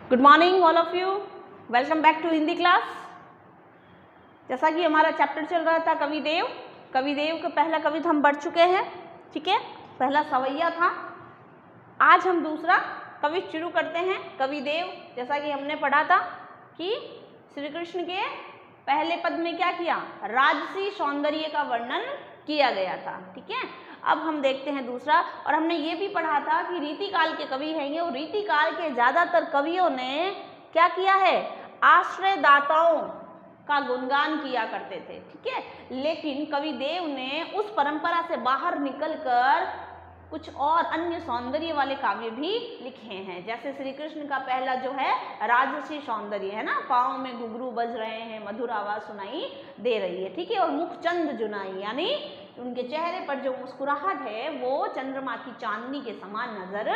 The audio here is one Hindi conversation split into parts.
Good morning all of you, welcome back to Hindi class. जैसा कि हमारा चैप्टर चल रहा था कविदेव, कविदेव का पहला कविता हम पढ़ चुके हैं, ठीक है। पहला सवैया था, आज हम दूसरा कवि शुरू करते हैं। कविदेव, जैसा कि हमने पढ़ा था कि श्री कृष्ण के पहले पद में क्या किया, राजसी सौंदर्य का वर्णन किया गया था, ठीक है। अब हम देखते हैं दूसरा, और हमने ये भी पढ़ा था कि रीतिकाल के कवि हैं ये, और रीतिकाल के ज़्यादातर कवियों ने क्या किया है, आश्रयदाताओं का गुणगान किया करते थे, ठीक है। लेकिन कविदेव ने उस परंपरा से बाहर निकलकर कुछ और अन्य सौंदर्य वाले काव्य भी लिखे हैं। जैसे श्री कृष्ण का पहला जो है राजसी सौंदर्य है ना, पाँव में घुंघरू बज रहे हैं, मधुर आवाज सुनाई दे रही है, ठीक है। और मुख चंद जुनाई, यानी उनके चेहरे पर जो मुस्कुराहट है वो चंद्रमा की चांदनी के समान नजर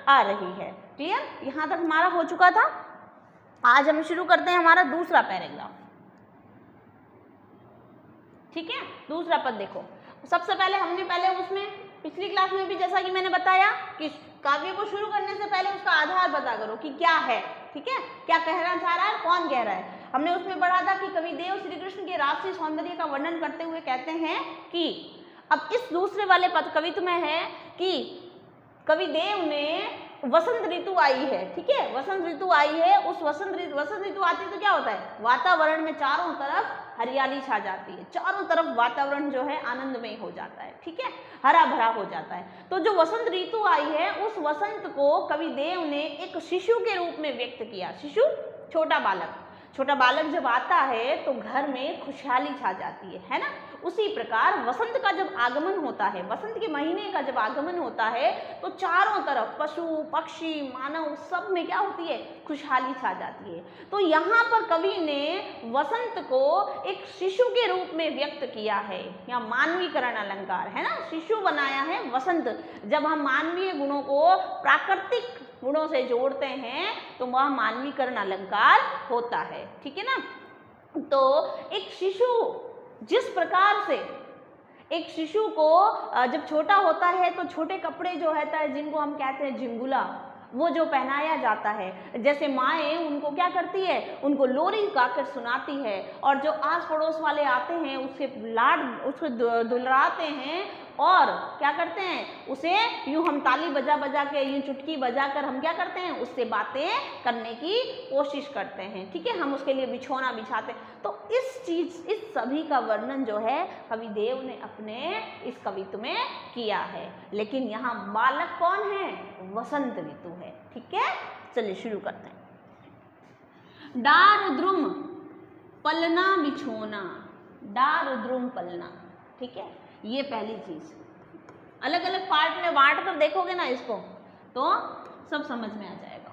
आ रही है। क्लियर, यहाँ तक हमारा हो चुका था। आज हम शुरू करते हैं हमारा दूसरा पैराग्राफ, ठीक है। दूसरा पद देखो, सबसे पहले हमने उसमें पिछली क्लास में भी जैसा कि मैंने बताया कि काव्य को शुरू करने से पहले उसका आधार पता करो कि क्या है, ठीक है, क्या कहना चाह रहा है, कौन कह रहा है। हमने उसमें पढ़ा था कि कविदेव श्री कृष्ण के राजसी सौंदर्य का वर्णन करते हुए कहते हैं कि, अब इस दूसरे वाले पद कवित्व में है कि कविदेव ने वसंत ऋतु आई है, ठीक है, वसंत ऋतु आई है। उस वसंत ऋतु आती है तो क्या होता है, वातावरण में चारों तरफ हरियाली छा जाती है, चारों तरफ वातावरण जो है आनंदमय हो जाता है, ठीक है, हरा भरा हो जाता है। तो जो वसंत ऋतु आई है उस वसंत को कविदेव ने एक शिशु के रूप में व्यक्त किया। शिशु, छोटा बालक जब आता है तो घर में खुशहाली छा जाती है ना। उसी प्रकार वसंत का जब आगमन होता है, वसंत के महीने का जब आगमन होता है तो चारों तरफ पशु पक्षी मानव सब में क्या होती है, खुशहाली छा जाती है। तो यहाँ पर कवि ने वसंत को एक शिशु के रूप में व्यक्त किया है, या मानवीकरण अलंकार है ना, शिशु बनाया है वसंत। जब हम मानवीय गुणों को प्राकृतिक गुणों से जोड़ते हैं तो वह मानवीकरण अलंकार होता है, ठीक है ना। तो एक शिशु, जिस प्रकार से एक शिशु को जब छोटा होता है तो छोटे कपड़े जो रहता है जिनको हम कहते हैं झिंगुला, वो जो पहनाया जाता है, जैसे माएँ उनको क्या करती है, उनको लोरी गाकर सुनाती है, और जो आस पड़ोस वाले आते हैं उसको दुलराते हैं, और क्या करते हैं, उसे यूँ हम ताली बजा बजा के, यूँ चुटकी बजा कर हम क्या करते हैं, उससे बातें करने की कोशिश करते हैं, ठीक है, हम उसके लिए बिछौना बिछाते हैं। तो इस सभी का वर्णन जो है कविदेव ने अपने इस कवित्व में किया है। लेकिन यहाँ बालक कौन है, वसंत ऋतु है, ठीक है। चलिए शुरू करते हैं। डार द्रुम पलना बिछोना, डार द्रुम पलना, ठीक है, ये पहली चीज। अलग अलग पार्ट में बांट कर देखोगे ना इसको तो सब समझ में आ जाएगा।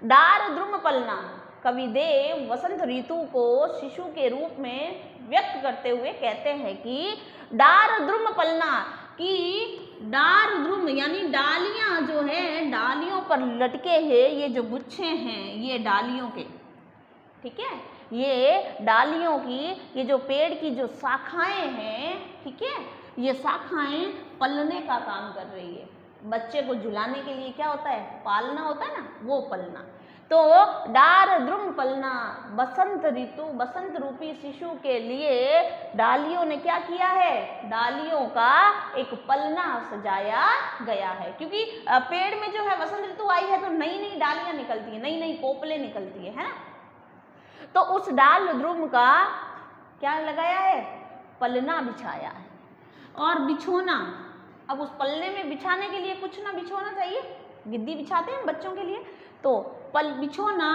डार द्रुम पलना, कविदेव वसंत ऋतु को शिशु के रूप में व्यक्त करते हुए कहते हैं कि डार द्रुम पलना, कि डार द्रुम यानी डालियां जो है, डालियों पर लटके हैं ये जो गुच्छे हैं, ये डालियों के, ठीक है, ये डालियों की, ये जो पेड़ की जो शाखाएं हैं, ठीक है, ये शाखाएं पलने का काम कर रही है। बच्चे को झुलाने के लिए क्या होता है, पालना होता है ना, वो पलना। तो डार द्रुम पलना, बसंत ऋतु, बसंत रूपी शिशु के लिए डालियों ने क्या किया है, डालियों का एक पलना सजाया गया है। क्योंकि पेड़ में जो है वसंत ऋतु आई है तो नई नई डालियां निकलती है, नई नई कोपलें निकलती है ना। तो उस डाल द्रुम का क्या लगाया है, पलना बिछाया है। और बिछोना, अब उस पल्ले में बिछाने के लिए कुछ ना बिछोना चाहिए, गिद्दी बिछाते हैं बच्चों के लिए, तो बिछोना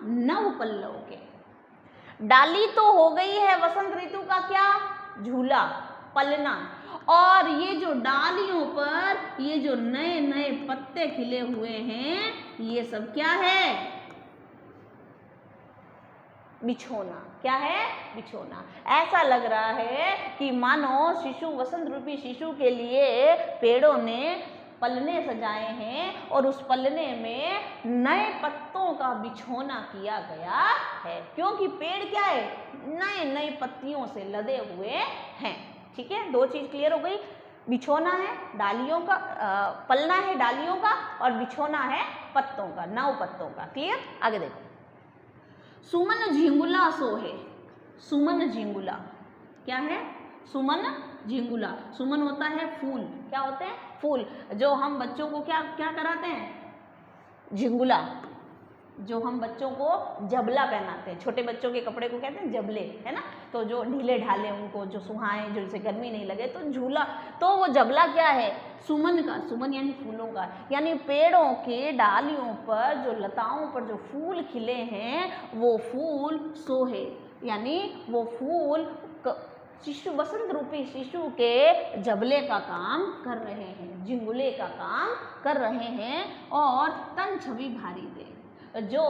नव पल्लव के। डाली तो हो गई है वसंत ऋतु का क्या, झूला, पलना, और ये जो डालियों पर ये जो नए नए पत्ते खिले हुए हैं ये सब क्या है, बिछोना। क्या है, बिछोना। ऐसा लग रहा है कि मानो शिशु, वसंत रूपी शिशु के लिए पेड़ों ने पलने सजाए हैं और उस पलने में नए पत्तों का बिछोना किया गया है, क्योंकि पेड़ क्या है, नए नए पत्तियों से लदे हुए हैं, ठीक है। दो चीज क्लियर हो गई। बिछोना है डालियों का, पलना है डालियों का, और बिछोना है पत्तों का, 9 पत्तों का। क्लियर? आगे देखो, सुमन झिंगुला सोहे। सुमन झिंगुला क्या है? सुमन झिंगुला। सुमन होता है फूल, क्या होते हैं? फूल। जो हम बच्चों को क्या क्या कराते हैं? झिंगुला। जो हम बच्चों को जबला पहनाते हैं, छोटे बच्चों के कपड़े को कहते हैं जबले, है ना? तो जो ढीले ढाले उनको जो सुहाएं, जिनसे गर्मी नहीं लगे, तो झूला, तो वो जबला क्या है? सुमन का। सुमन यानी फूलों का, यानी पेड़ों के डालियों पर, जो लताओं पर जो फूल खिले हैं, वो फूल सोहे, यानी वो फूल शिशु, वसंत रूपी शिशु के जबले का काम कर रहे हैं, झिंगुले का काम कर रहे हैं, और तन छवि भारी दे, जो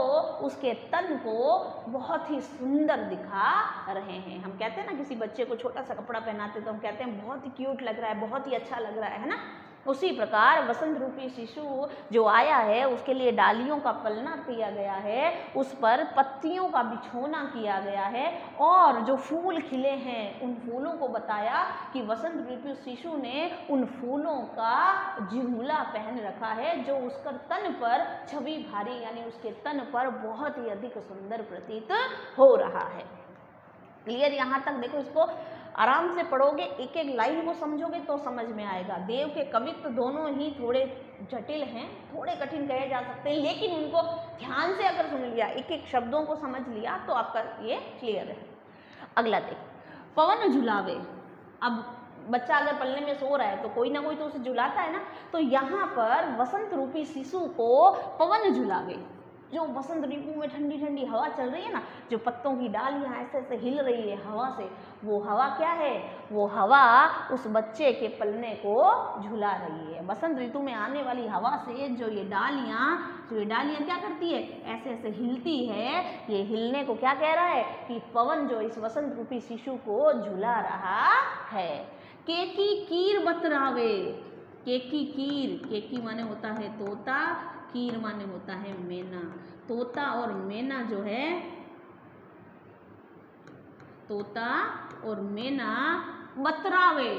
उसके तन को बहुत ही सुंदर दिखा रहे हैं। हम कहते हैं ना, किसी बच्चे को छोटा सा कपड़ा पहनाते तो हम कहते हैं बहुत ही क्यूट लग रहा है, बहुत ही अच्छा लग रहा है ना? उसी प्रकार वसंत रूपी शिशु जो आया है, उसके लिए डालियों का पलना किया गया है, उस पर पत्तियों का बिछोना किया गया है, और जो फूल खिले हैं उन फूलों को बताया कि वसंत रूपी शिशु ने उन फूलों का झिंगुला पहन रखा है, जो उसका तन पर छवि भारी, यानी उसके तन पर बहुत ही अधिक सुंदर प्रतीत हो रहा है। क्लियर? यहाँ तक देखो, इसको आराम से पढ़ोगे, एक एक लाइन को समझोगे तो समझ में आएगा। देव के कवित्व दोनों ही थोड़े जटिल हैं, थोड़े कठिन कहे जा सकते हैं, लेकिन उनको ध्यान से अगर सुन लिया, एक एक शब्दों को समझ लिया, तो आपका ये क्लियर है। अगला देखो, पवन झुलावे। अब बच्चा अगर पलने में सो रहा है तो कोई ना कोई तो उसे झुलाता है ना, तो यहाँ पर वसंत रूपी शिशु को पवन झुलावे, जो वसंत ऋतु में ठंडी ठंडी हवा चल रही है ना, जो पत्तों की डालियाँ ऐसे ऐसे हिल रही है हवा से, वो हवा क्या है? वो हवा उस बच्चे के पलने को झुला रही है। वसंत ऋतु में आने वाली हवा से जो ये डालियाँ क्या करती है? ऐसे ऐसे हिलती है। ये हिलने को क्या कह रहा है? कि पवन जो इस वसंत रूपी शिशु को झुला रहा है। केकी कीर बतरावे। केकी कीर, केकी माने होता है तोता, कीर माने होता है मैना। तोता और मैना जो है, तोता और मैना बतरावे,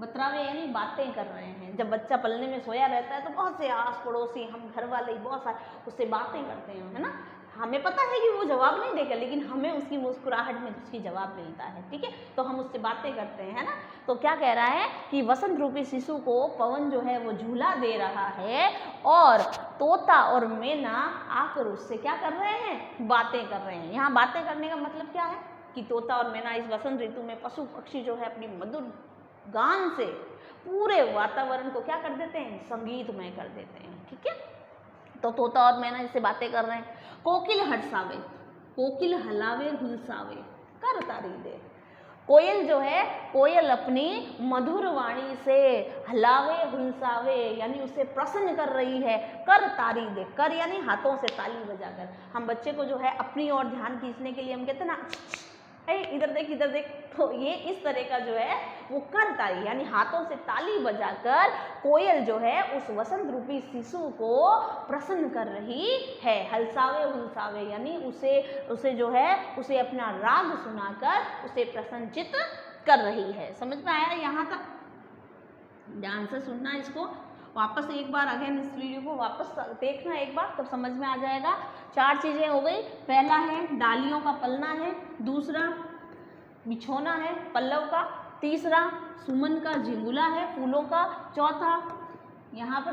बतरावे यानी बातें कर रहे हैं। जब बच्चा पलने में सोया रहता है तो बहुत से आस पड़ोसी, हम घर वाले बहुत सारे उससे बातें करते हैं, है ना? हमें पता है कि वो जवाब नहीं देगा, लेकिन हमें उसकी मुस्कुराहट में उसकी जवाब मिलता है, ठीक है? तो हम उससे बातें करते हैं, है ना? तो क्या कह रहा है कि वसंत रूपी शिशु को पवन जो है वो झूला दे रहा है, और तोता और मैना आकर उससे क्या कर रहे हैं? बातें कर रहे हैं। यहाँ बातें करने का मतलब क्या है? कि तोता और मैना इस वसंत ऋतु में पशु पक्षी जो है अपनी मधुर गान से पूरे वातावरण को क्या कर देते हैं? संगीतमय कर देते हैं, ठीक है? तो तोता और मैना इससे बातें कर रहे हैं। कोकिल हर्षावे, कोकिल हलावे हुलसावे, कर तारी दे। कोयल जो है, कोयल अपनी मधुर वाणी से हलावे हुलसावे, यानी उसे प्रसन्न कर रही है। कर तारी दे, कर यानी हाथों से ताली बजाकर। हम बच्चे को जो है अपनी ओर ध्यान खींचने के लिए हम कहते हैं ना, इधर देख इधर देख, तो ये इस तरह का जो है वो कर ताली, यानी हाथों से ताली बजाकर कोयल जो है उस वसंत रूपी शिशु को प्रसन्न कर रही है। हलसावे हुलसावे यानी उसे जो है उसे अपना राग सुनाकर उसे प्रसन्नचित कर रही है। समझ में आया? यहाँ तक ध्यान से सुनना, इसको वापस एक बार अगेन इस वीडियो को वापस देखना एक बार, तब समझ में आ जाएगा। 4 चीज़ें हो गई। पहला है डालियों का पलना है, दूसरा बिछोना है पल्लव का, तीसरा सुमन का झिंगुला है फूलों का, चौथा यहाँ पर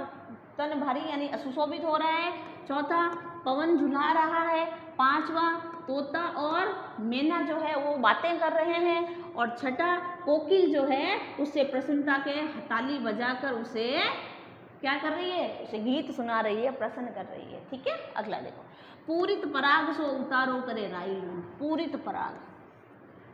तन भारी यानी सुशोभित हो रहा है, चौथा पवन झुला रहा है, पांचवा तोता और मैना जो है वो बातें कर रहे हैं, और छठा कोकिल जो है उससे प्रसन्नता के ताली बजाकर उसे क्या कर रही है? उसे गीत सुना रही है, प्रसन्न कर रही है, ठीक है? अगला देखो, पूरित पराग सो उतारो करे राई। पूरित पराग,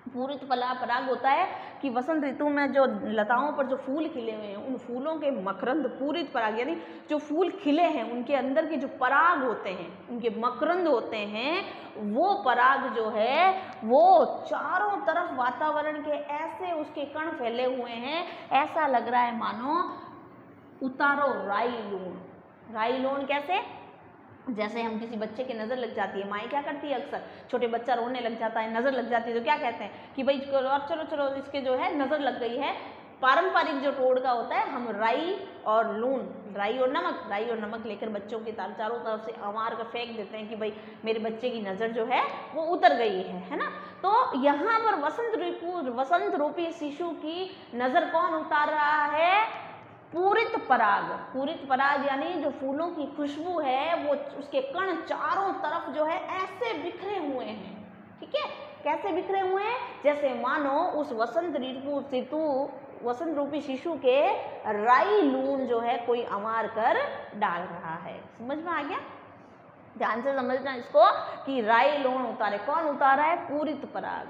पूरित पराग होता है कि वसंत ऋतु में जो लताओं पर जो फूल खिले हुए हैं उन फूलों के मकरंद, पूरित पराग यानी जो फूल खिले हैं उनके अंदर के जो पराग होते हैं, उनके मकरंद होते हैं, वो पराग जो है वो चारों तरफ वातावरण के ऐसे उसके कण फैले हुए हैं, ऐसा लग रहा है मानो उतारो राई लोन। राई लोन कैसे? जैसे हम किसी बच्चे के नज़र लग जाती है, माएँ क्या करती है अक्सर, छोटे बच्चा रोने लग जाता है, नज़र लग जाती है तो क्या कहते हैं कि भाई चलो चलो चलो इसके जो है नज़र लग गई है, पारंपरिक जो टोटका होता है, हम राई और लून, राई और नमक लेकर बच्चों के चारों तरफ से अमार कर फेंक देते हैं कि भाई मेरे बच्चे की नज़र जो है वो उतर गई है ना। तो यहाँ पर वसंत रूपी शिशु की नज़र कौन उतार रहा है? पूरित पराग यानी जो फूलों की खुशबू है वो उसके कण चारों तरफ जो है ऐसे बिखरे हुए हैं, ठीक है। कैसे बिखरे हुए हैं? जैसे मानो उस वसंत रूपी शिशु के राई लून जो है कोई अमार कर डाल रहा है। समझ में आ गया? ध्यान से समझना इसको कि राई लून उतारे, कौन उतारा है? पूरित पराग,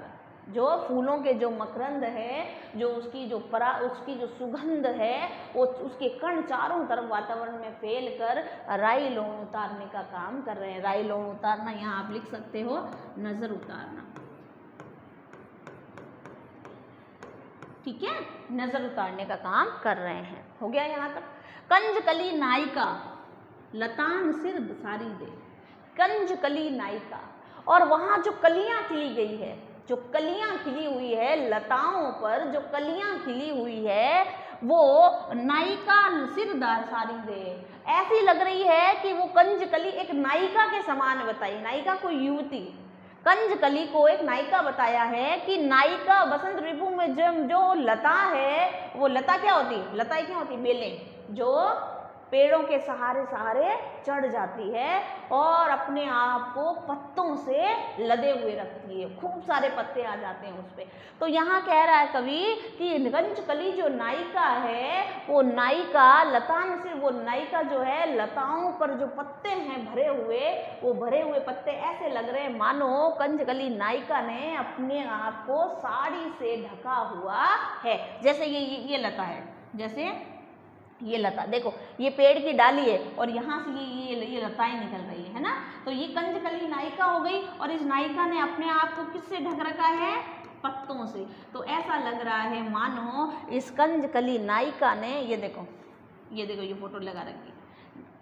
जो फूलों के जो मकरंद है, जो उसकी जो सुगंध है वो उसके कण चारों तरफ वातावरण में फैल कर राई लौंग उतारने का काम कर रहे हैं। राई लौंग उतारना यहाँ आप लिख सकते हो नजर उतारना, ठीक है, नजर उतारने का काम कर रहे हैं। हो गया यहाँ तक। कंजकली नायिका लतान सिर सारी दे, कंजकली नायिका, और वहाँ जो कलियां खिली गई है, जो कलियां खिली हुई है लताओं पर, जो कलियां खिली हुई है वो नायिका सिरदार सारी दे, ऐसी लग रही है कि वो कंजकली एक नायिका के समान बताई। नायिका कोई युवती, कंजकली को एक नायिका बताया है कि नायिका वसंत ऋतु में जो लता है वो लता क्या होती? लताएं क्या होती? बेलें, जो पेड़ों के सहारे चढ़ जाती है और अपने आप को पत्तों से लदे हुए रखती है, खूब सारे पत्ते आ जाते हैं उस पर। तो यहाँ कह रहा है कवि कि कंजकली जो नायिका है वो नायिका लतान से, वो नायिका जो है लताओं पर जो पत्ते हैं भरे हुए, वो भरे हुए पत्ते ऐसे लग रहे हैं मानो कंजकली नायिका ने अपने आप को साड़ी से ढका हुआ है। जैसे ये लता है, जैसे ये लता देखो, ये पेड़ की डाली है और यहाँ से ये लताएं निकल रही है ना। तो ये कंजकली नायिका हो गई और इस नायिका ने अपने आप को किससे ढक रखा है? पत्तों से। तो ऐसा लग रहा है मानो इस कंजकली नायिका ने, ये देखो ये फोटो लगा रखी,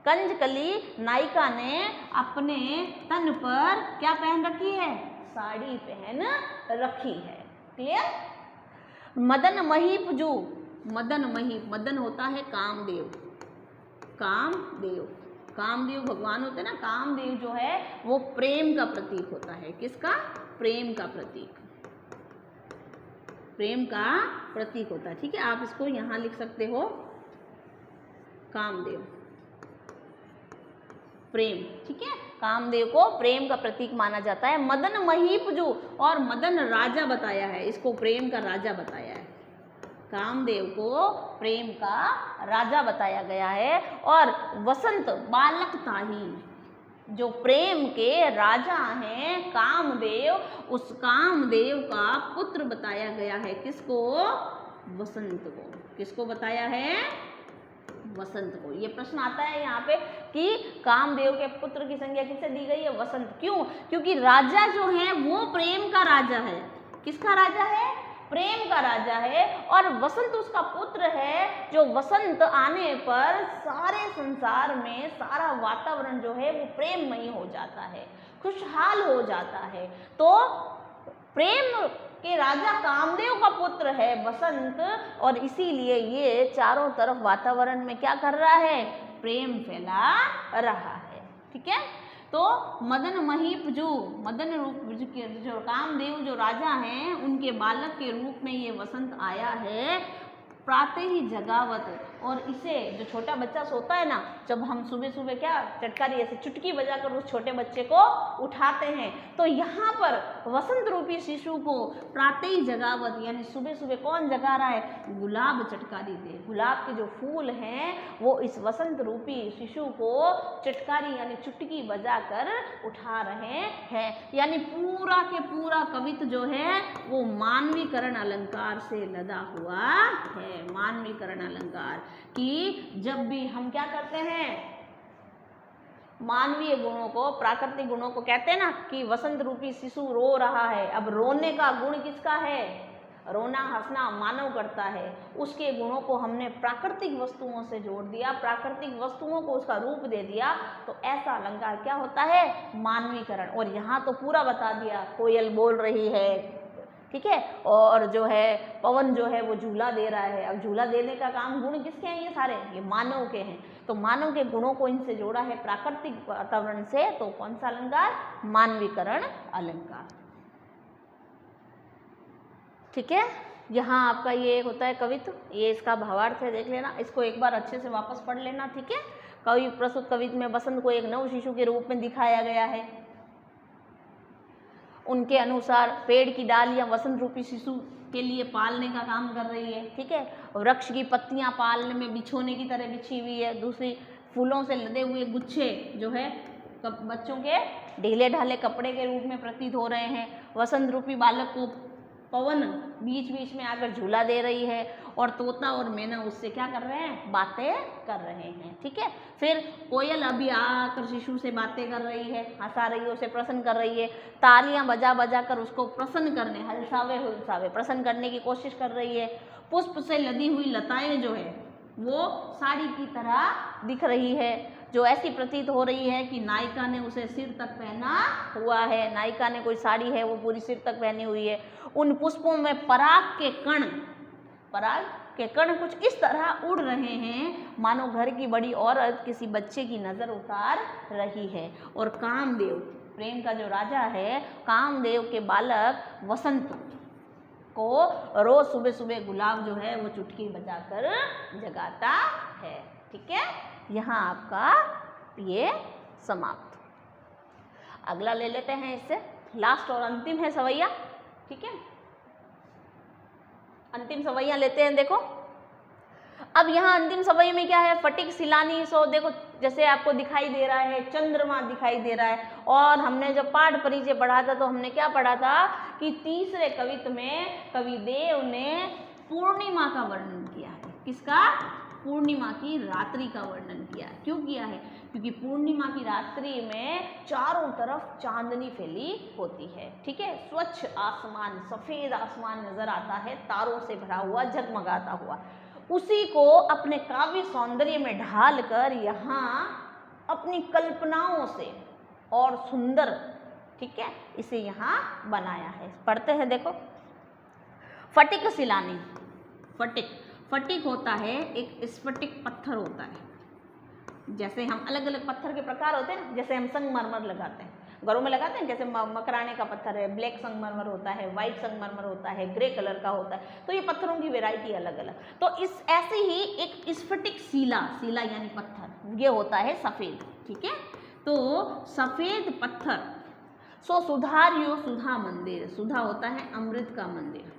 कंजकली नायिका ने अपने तन पर क्या पहन रखी है? साड़ी पहन रखी है। क्लियर? मदन महीप जो, मदन महीप, मदन होता है कामदेव, कामदेव भगवान होते हैं ना। कामदेव जो है वो प्रेम का प्रतीक होता है। किसका? प्रेम का प्रतीक, प्रेम का प्रतीक होता है, ठीक है। आप इसको यहां लिख सकते हो कामदेव, प्रेम, ठीक है। कामदेव को प्रेम का प्रतीक माना जाता है। मदन महीप जो, और मदन राजा बताया है, इसको प्रेम का राजा बताया है। कामदेव को प्रेम का राजा बताया गया है। और वसंत बालक ताही, जो प्रेम के राजा हैं कामदेव, उस कामदेव का पुत्र बताया गया है। किसको? वसंत को। किसको बताया है? वसंत को। ये प्रश्न आता है यहाँ पे कि कामदेव के पुत्र की संज्ञा किससे दी गई है? वसंत। क्यों? क्योंकि राजा जो है वो प्रेम का राजा है। किसका राजा है? प्रेम का राजा है। और वसंत उसका पुत्र है, जो वसंत आने पर सारे संसार में सारा वातावरण जो है वो प्रेममयी हो जाता है, खुशहाल हो जाता है। तो प्रेम के राजा कामदेव का पुत्र है वसंत, और इसीलिए ये चारों तरफ वातावरण में क्या कर रहा है? प्रेम फैला रहा है, ठीक है। तो मदन महीप जो, मदन रूप जो कामदेव जो राजा हैं उनके बालक के रूप में ये वसंत आया है। प्रातः ही जगावत, और इसे जो छोटा बच्चा सोता है ना, जब हम सुबह सुबह क्या चटकारी ऐसे चुटकी बजाकर उस छोटे बच्चे को उठाते हैं, तो यहाँ पर वसंत रूपी शिशु को प्रातः ही जगावत यानी सुबह सुबह कौन जगा रहा है? गुलाब चटकारी दे। गुलाब के जो फूल हैं वो इस वसंत रूपी शिशु को चटकारी यानी चुटकी बजाकर उठा रहे हैं। यानी पूरा के पूरा कवित्व जो है वो मानवीकरण अलंकार से लदा हुआ है। मानवीकरण अलंकार कि जब भी हम क्या करते हैं, मानवीय गुणों को, प्राकृतिक गुणों को कहते हैं ना कि वसंत रूपी शिशु रो रहा है। अब रोने का गुण किसका है? रोना हंसना मानव करता है। उसके गुणों को हमने प्राकृतिक वस्तुओं से जोड़ दिया, प्राकृतिक वस्तुओं को उसका रूप दे दिया, तो ऐसा अलंकार क्या होता है? मानवीकरण। और यहाँ तो पूरा बता दिया, कोयल बोल रही है, ठीक है। और जो है पवन जो है वो झूला दे रहा है। अब झूला देने का काम गुण किसके हैं? ये सारे ये मानव के हैं। तो मानव के गुणों को इनसे जोड़ा है प्राकृतिक वातावरण से, तो कौन सा अलंकार? मानवीकरण अलंकार। ठीक है। यहाँ आपका ये होता है कवित्व, ये इसका भावार्थ है, देख लेना, इसको एक बार अच्छे से वापस पढ़ लेना। ठीक है। कवि प्रस्तुत कवित्व में बसंत को एक नव शिशु के रूप में दिखाया गया है। उनके अनुसार पेड़ की डालियां वसंत रूपी शिशु के लिए पालने का काम कर रही है। ठीक है। वृक्ष की पत्तियां पालने में बिछोने की तरह बिछी हुई है। दूसरी फूलों से लदे हुए गुच्छे जो है बच्चों के ढीले ढाले कपड़े के रूप में प्रतीत हो रहे हैं। वसंत रूपी बालक को पवन बीच बीच में आकर झूला दे रही है और तोता और मैना उससे क्या कर रहे हैं? बातें कर रहे हैं। ठीक है। फिर कोयल अभी आकर शिशु से बातें कर रही है, हंसा रही है, उसे प्रसन्न कर रही है। तालियां बजा बजा कर उसको प्रसन्न करने, हलसावे हुलसावे प्रसन्न करने की कोशिश कर रही है। पुष्प से लदी हुई लताएं जो है वो साड़ी की तरह दिख रही है, जो ऐसी प्रतीत हो रही है कि नायिका ने उसे सिर तक पहना हुआ है। नायिका ने कोई साड़ी है वो पूरी सिर तक पहनी हुई है। उन पुष्पों में पराग के कण कुछ इस तरह उड़ रहे हैं मानो घर की बड़ी औरत किसी बच्चे की नजर उतार रही है। और कामदेव, प्रेम का जो राजा है, कामदेव के बालक वसंत को रोज सुबह सुबह गुलाब जो है वो चुटकी बजाकर जगाता है। ठीक है। यहाँ आपका ये समाप्त। अगला ले लेते हैं, इससे लास्ट और अंतिम है सवैया। ठीक है। अंतिम सवैया लेते हैं। देखो अब यहाँ अंतिम सवैया में क्या है? फटिक सिलानी। सो देखो जैसे आपको दिखाई दे रहा है चंद्रमा दिखाई दे रहा है। और हमने जब पाठ परिचय पढ़ा था तो हमने क्या पढ़ा था कि तीसरे कवित्व में कविदेव ने पूर्णिमा का वर्णन किया है। किसका? पूर्णिमा की रात्रि का वर्णन किया। क्यों किया है? क्योंकि पूर्णिमा की रात्रि में चारों तरफ चांदनी फैली होती है। ठीक है। स्वच्छ आसमान, सफेद आसमान नजर आता है, तारों से भरा हुआ, झगमगाता हुआ। उसी को अपने काव्य सौंदर्य में ढालकर यहाँ अपनी कल्पनाओं से और सुंदर, ठीक है, इसे यहाँ बनाया है। पढ़ते हैं, देखो। फटिक सिलानी। फटिक होता है एक स्फटिक पत्थर होता है। जैसे हम अलग अलग पत्थर के प्रकार होते हैं ना, जैसे हम संगमरमर लगाते हैं, घरों में लगाते हैं, जैसे मकराने का पत्थर है, ब्लैक संगमरमर होता है, व्हाइट संगमरमर होता है, ग्रे कलर का होता है। तो ये पत्थरों की वैरायटी अलग अलग। तो इस ऐसे ही एक स्फटिक शिला यानी पत्थर, ये होता है सफेद। ठीक है। तो सफेद पत्थर। सो सुधार्यो सुधा मंदिर। सुधा होता है अमृत का मंदिर।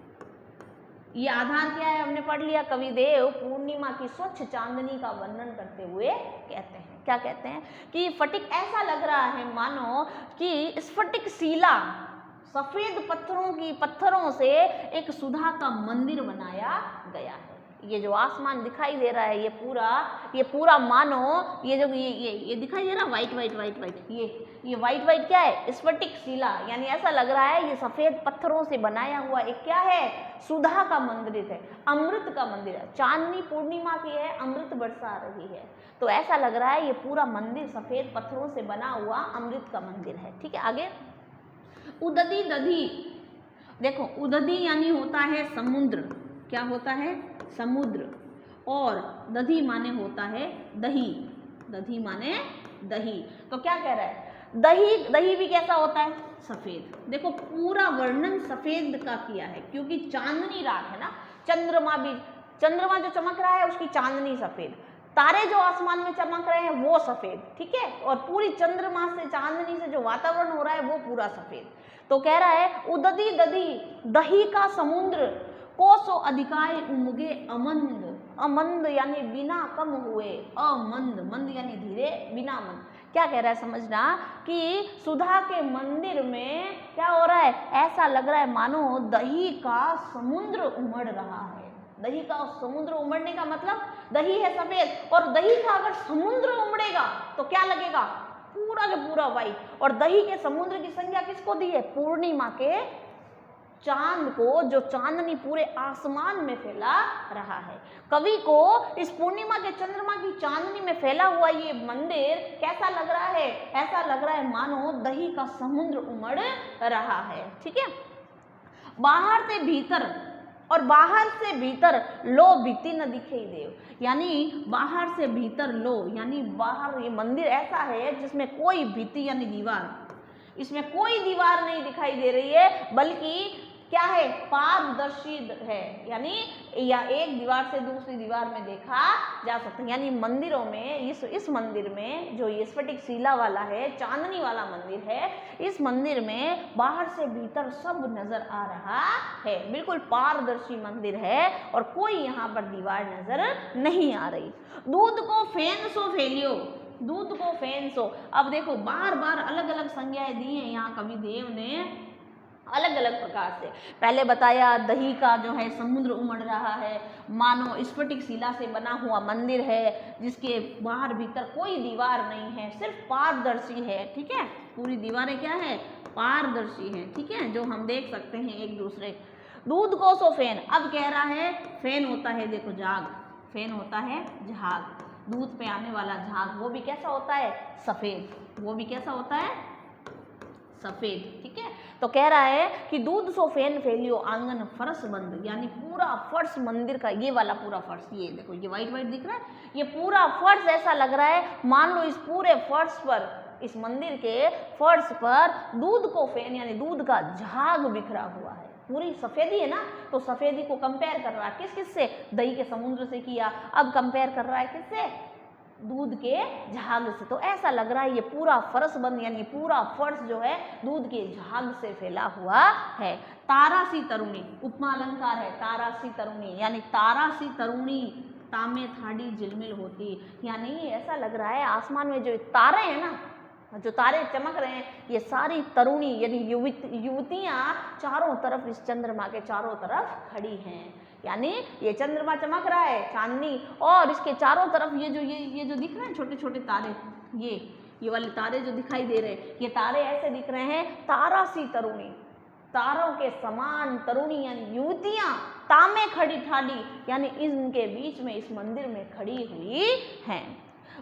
ये आधार क्या है? हमने पढ़ लिया। कविदेव पूर्णिमा की स्वच्छ चांदनी का वर्णन करते हुए कहते हैं, क्या कहते हैं कि फटिक ऐसा लग रहा है मानो कि स्फटिक शिला, सफेद पत्थरों से एक सुधा का मंदिर बनाया गया है। ये जो आसमान दिखाई दे रहा है ये पूरा मानो ये जो ये दिखाई दे रहा है वाइट, ये वाइट क्या है? स्फटिक शिला, यानी ऐसा लग रहा है ये सफेद पत्थरों से बनाया हुआ एक क्या है? सुधा का मंदिर है, अमृत का मंदिर है। चांदनी पूर्णिमा की है, अमृत बरसा रही है, तो ऐसा लग रहा है ये पूरा मंदिर सफेद पत्थरों से बना हुआ अमृत का मंदिर है। ठीक है। आगे उदधी दधी। देखो उदधी यानी होता है समुद्र। क्या होता है? समुद्र। और दधी माने होता है दही। दधी माने दही। तो क्या कह रहा है? दही भी कैसा होता है? सफेद। देखो पूरा वर्णन सफेद का किया है, क्योंकि चांदनी रात है ना। चंद्रमा जो चमक रहा है उसकी चांदनी सफेद, तारे जो आसमान में चमक रहे हैं वो सफेद। ठीक है। और पूरी चंद्रमा से, चांदनी से जो वातावरण हो रहा है वो पूरा सफेद। तो कह रहा है उदधी दधी, दही का समुद्र, कोसो अधिकाय उमगे अमंद यानी बिना कम हुए, मंद यानी धीरे, बिना मंद। क्या कह रहा है समझना कि सुधा के मंदिर में क्या हो रहा है? ऐसा लग रहा है मानो दही का समुद्र उमड़ रहा है। दही का समुद्र उमड़ने का मतलब दही है सफेद, और दही का अगर समुद्र उमड़ेगा तो क्या लगेगा? पूरा का पूरा वाइट। और दही के समुद्र की संज्ञा किसको दी है? पूर्णिमा के चांद को, जो चांदनी पूरे आसमान में फैला रहा है। कवि को इस पूर्णिमा के चंद्रमा की चांदनी में फैला हुआ ये मंदिर कैसा लग रहा है? ऐसा लग रहा है मानो दही का समुद्र उमड़ रहा है। ठीक है। बाहर से भीतर और बाहर से भीतर लो भीति न दिखाई दे, यानी बाहर से भीतर लो, यानी बाहर ये मंदिर ऐसा है जिसमें कोई भीति यानी दीवार, इसमें कोई दीवार नहीं दिखाई दे रही है, बल्कि क्या है, पारदर्शी है, यानी या एक दीवार से दूसरी दीवार में देखा जा सकता है। यानी मंदिरों में इस मंदिर में जो ये स्फटिक शिला वाला है, चांदनी वाला मंदिर है, इस मंदिर में बाहर से भीतर सब नजर आ रहा है, बिल्कुल पारदर्शी मंदिर है और कोई यहाँ पर दीवार नजर नहीं आ रही। दूध को फेन सो फैलियो, दूध को फेन सो। अब देखो बार बार अलग अलग संज्ञाएं दी हैं यहाँ कवि देव ने अलग अलग प्रकार से। पहले बताया दही का जो है समुद्र उमड़ रहा है, मानो स्फटिक शिला से बना हुआ मंदिर है जिसके बाहर भीतर कोई दीवार नहीं है, सिर्फ पारदर्शी है, ठीक है, पूरी दीवारें क्या है, पारदर्शी है, ठीक है, जो हम देख सकते हैं एक दूसरे। दूध को सो फैन, अब कह रहा है फैन होता है, देखो झाग, फैन होता है झाग, दूध पे आने वाला झाग, वो भी कैसा होता है, सफेद, वो भी कैसा होता है, सफेद, ठीक है। तो कह रहा है कि दूध सो फैन फैलियो आंगन फर्श बंद, यानी पूरा फर्श मंदिर का, ये वाला पूरा फर्श, ये देखो ये वाइट वाइट दिख रहा है, ये पूरा फर्श ऐसा लग रहा है मान लो इस पूरे फर्श पर, इस मंदिर के फर्श पर दूध को फैन यानी दूध का झाग बिखरा हुआ है, पूरी सफेदी है ना, तो सफेदी को कंपेयर कर रहा है किस से, दही के समुद्र से किया, अब कंपेयर कर रहा है किससे, दूध के झाग से। तो ऐसा लग रहा है ये पूरा फर्श बंद यानी पूरा फर्श जो है दूध के झाग से फैला हुआ है। तारासी तरुणी, उपमा अलंकार है, तारासी तरुणी यानी तारासी तरुणी तामे थाड़ी झिलमिल होती, यानी ऐसा लग रहा है आसमान में जो तारे हैं ना, जो तारे चमक रहे हैं, ये सारी तरुणी यानी युवतियां चारों तरफ इस चंद्रमा के चारों तरफ खड़ी हैं, यानी ये चंद्रमा चमक रहा है चांदनी, और इसके चारों तरफ ये जो दिख रहे हैं छोटे छोटे तारे, ये वाले तारे जो दिखाई दे रहे हैं, ये तारे ऐसे दिख रहे हैं तारासी तरुणी, तारों के समान तरुणी यानी युवतियां तामे खड़ी ठाड़ी यानी इनके बीच में इस मंदिर में खड़ी हुई हैं।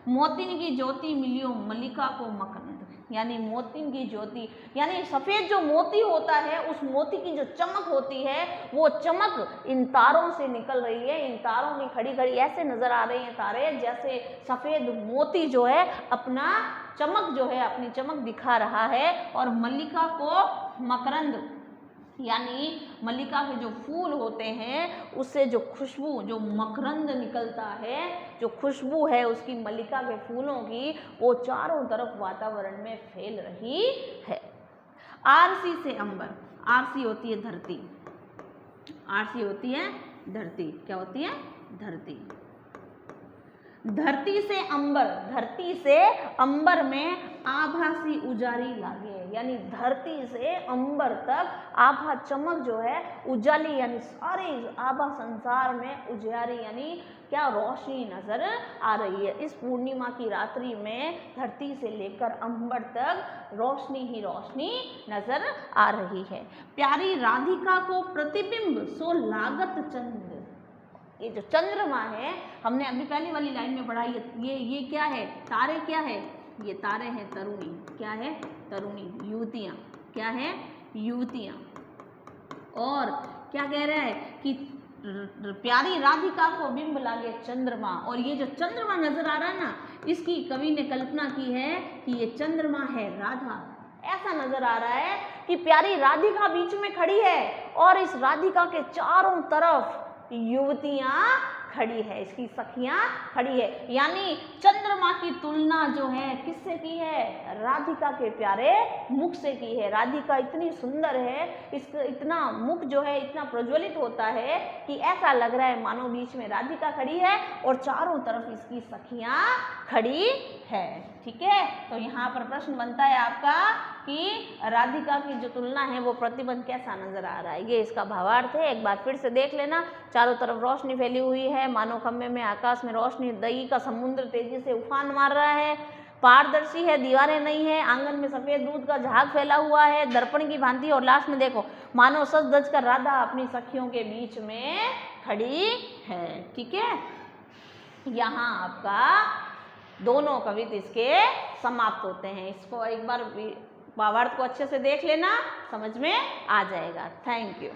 मोतिन की ज्योति मिलियो मल्लिका को मकरंद, यानी मोतिन की ज्योति यानी सफेद जो मोती होता है उस मोती की जो चमक होती है वो चमक इन तारों से निकल रही है, इन तारों की खड़ी खड़ी ऐसे नजर आ रही हैं तारे जैसे सफेद मोती जो है अपना चमक जो है अपनी चमक दिखा रहा है। और मल्लिका को मकरंद यानी मल्लिका के जो फूल होते हैं उससे जो खुशबू, जो मकरंद निकलता है, जो खुशबू है उसकी मल्लिका के फूलों की, वो चारों तरफ वातावरण में फैल रही है। आरसी से अंबर, आरसी होती है धरती, आरसी होती है धरती, क्या होती है, धरती। धरती से अंबर, धरती से अंबर में आभासी उजारी लागे, यानी धरती से अंबर तक आभा चमक जो है उजाली यानी सारे आभा संसार में उजारी यानी क्या, रोशनी नजर आ रही है। इस पूर्णिमा की रात्रि में धरती से लेकर अंबर तक रोशनी ही रोशनी नजर आ रही है। प्यारी राधिका को प्रतिबिंब सो लागत चंद्र, ये जो चंद्रमा है हमने अभी पहली वाली लाइन में पढ़ा, ये क्या है, तारे क्या है, ये तारे हैं तरुणी, क्या है, तरुणी, युवतियां, क्या है, युवतियां। और क्या कह रहा है कि प्यारी राधिका को बिंब लागे चंद्रमा, और ये जो चंद्रमा नजर आ रहा है ना, इसकी कवि ने कल्पना की है कि ये चंद्रमा है राधा, ऐसा नजर आ रहा है कि प्यारी राधिका बीच में खड़ी है और इस राधिका के चारों तरफ युवतियां खड़ी है, इसकी सखियां खड़ी है, यानी चंद्रमा की तुलना जो है किससे की है, राधिका के प्यारे मुख से की है। राधिका इतनी सुंदर है, इसका इतना मुख जो है इतना प्रज्वलित होता है कि ऐसा लग रहा है मानो बीच में राधिका खड़ी है और चारों तरफ इसकी सखियां खड़ी है, ठीक है। तो यहाँ पर प्रश्न बनता है आपका कि राधिका की जो तुलना है वो प्रतिबंध कैसा नजर आ रहा है, ये इसका भावार्थ है। एक बार फिर से देख लेना, चारों तरफ रोशनी फैली हुई है, मानो खम्भे में आकाश में रोशनी, दही का समुद्र तेजी से उफान मार रहा है, पारदर्शी है, दीवारें नहीं है, आंगन में सफेद दूध का झाग फैला हुआ है दर्पण की भांति, और लास्ट में देखो मानो सज धज कर राधा अपनी सखियों के बीच में खड़ी है, ठीक है। यहाँ आपका दोनों कविता इसके समाप्त होते हैं। इसको एक बार भावार्थ को अच्छे से देख लेना, समझ में आ जाएगा। Thank you.